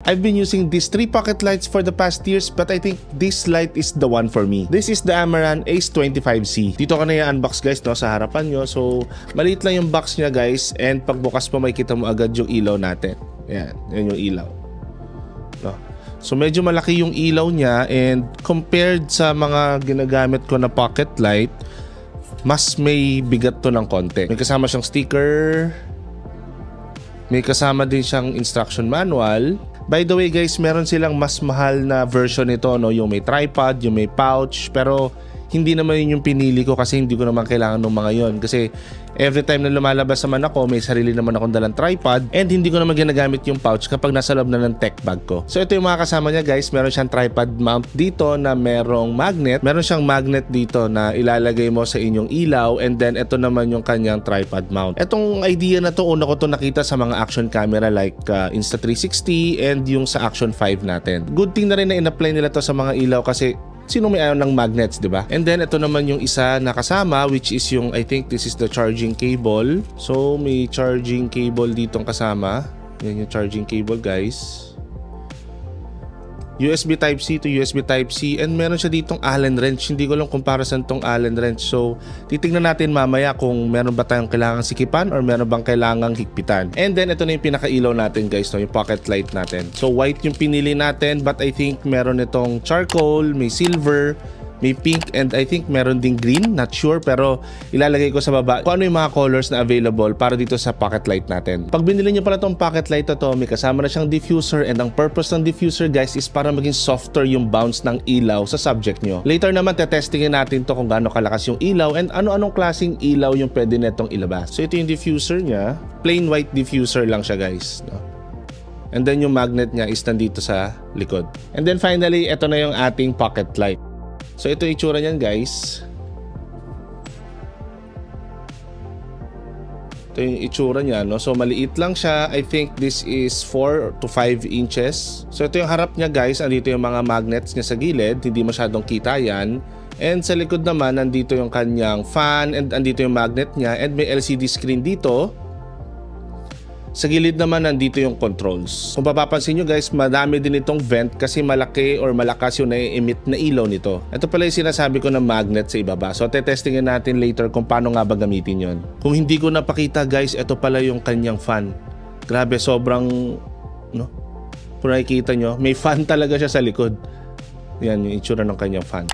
I've been using these 3 pocket lights for the past years, but I think this light is the one for me. This is the Amaran Ace 25C. Dito ka na i-unbox guys, no, sa harapan nyo. So, maliit lang yung box niya guys, and pagbukas mo makikita mo agad yung ilaw natin. Yan yung ilaw. No. So, medyo malaki yung ilaw niya, and compared sa mga ginagamit ko na pocket light, mas may bigat to ng konti. May kasama siyang sticker, may kasama din siyang instruction manual. By the way guys, meron silang mas mahal na version nito, no? Yung may tripod, yung may pouch, pero hindi naman yun yung pinili ko kasi hindi ko naman kailangan ng mga yon. Kasi every time na lumalabas naman ako, may sarili naman akong dalang tripod, and hindi ko naman ginagamit yung pouch kapag nasa loob na ng tech bag ko. So ito yung mga kasama niya guys. Meron siyang tripod mount dito na merong magnet. Meron siyang magnet dito na ilalagay mo sa inyong ilaw, and then ito naman yung kanyang tripod mount. Etong idea na to, una ko to nakita sa mga action camera like Insta360 and yung sa Action 5 natin. Good thing na rin na in-apply nila to sa mga ilaw kasi sino may ayaw ng magnets, di ba? And then ito naman yung isa na kasama, which is yung, I think this is the charging cable. So may charging cable ditong kasama. Yan yung charging cable guys. USB Type-C to USB Type-C, and meron siya ditong Allen wrench. Hindi ko lang kung para saan tong Allen wrench. So titignan natin mamaya kung meron ba tayong kailangang sikipan or meron bang kailangang higpitan. And then ito na yung pinakailaw natin guys, no? Yung pocket light natin. So white yung pinili natin, but I think meron itong charcoal, may silver, may pink, and I think meron ding green, not sure, pero ilalagay ko sa baba kung ano yung mga colors na available para dito sa pocket light natin. Pag binili nyo pala tong pocket light na to, may kasama na siyang diffuser, and ang purpose ng diffuser guys is para maging softer yung bounce ng ilaw sa subject nyo. Later naman tetestingin natin to kung gaano kalakas yung ilaw and ano-anong klaseng ilaw yung pwede netong ilabas. So ito yung diffuser niya, plain white diffuser lang siya guys, no? And then yung magnet niya is nandito sa likod. And then finally, ito na yung ating pocket light. So ito yung itsura niyan guys. Ito yung itsura niya, no? So maliit lang siya. I think this is 4 to 5 inches. So ito yung harap niya guys. Andito yung mga magnets niya sa gilid. Hindi masyadong kita yan. And sa likod naman, nandito yung kanyang fan, and andito yung magnet niya, and may LCD screen dito. Sa gilid naman, nandito yung controls. Kung papapansin nyo guys, madami din itong vent kasi malaki or malakas yung na-emit na ilaw nito. Ito pala yung sinasabi ko ng magnet sa ibaba. So tetestingin natin later kung paano nga ba gamitin yon. Kung hindi ko napakita guys, ito pala yung kanyang fan. Grabe, sobrang, no? Kung nakikita nyo, may fan talaga siya sa likod. Yan yung itsura ng kanyang fan.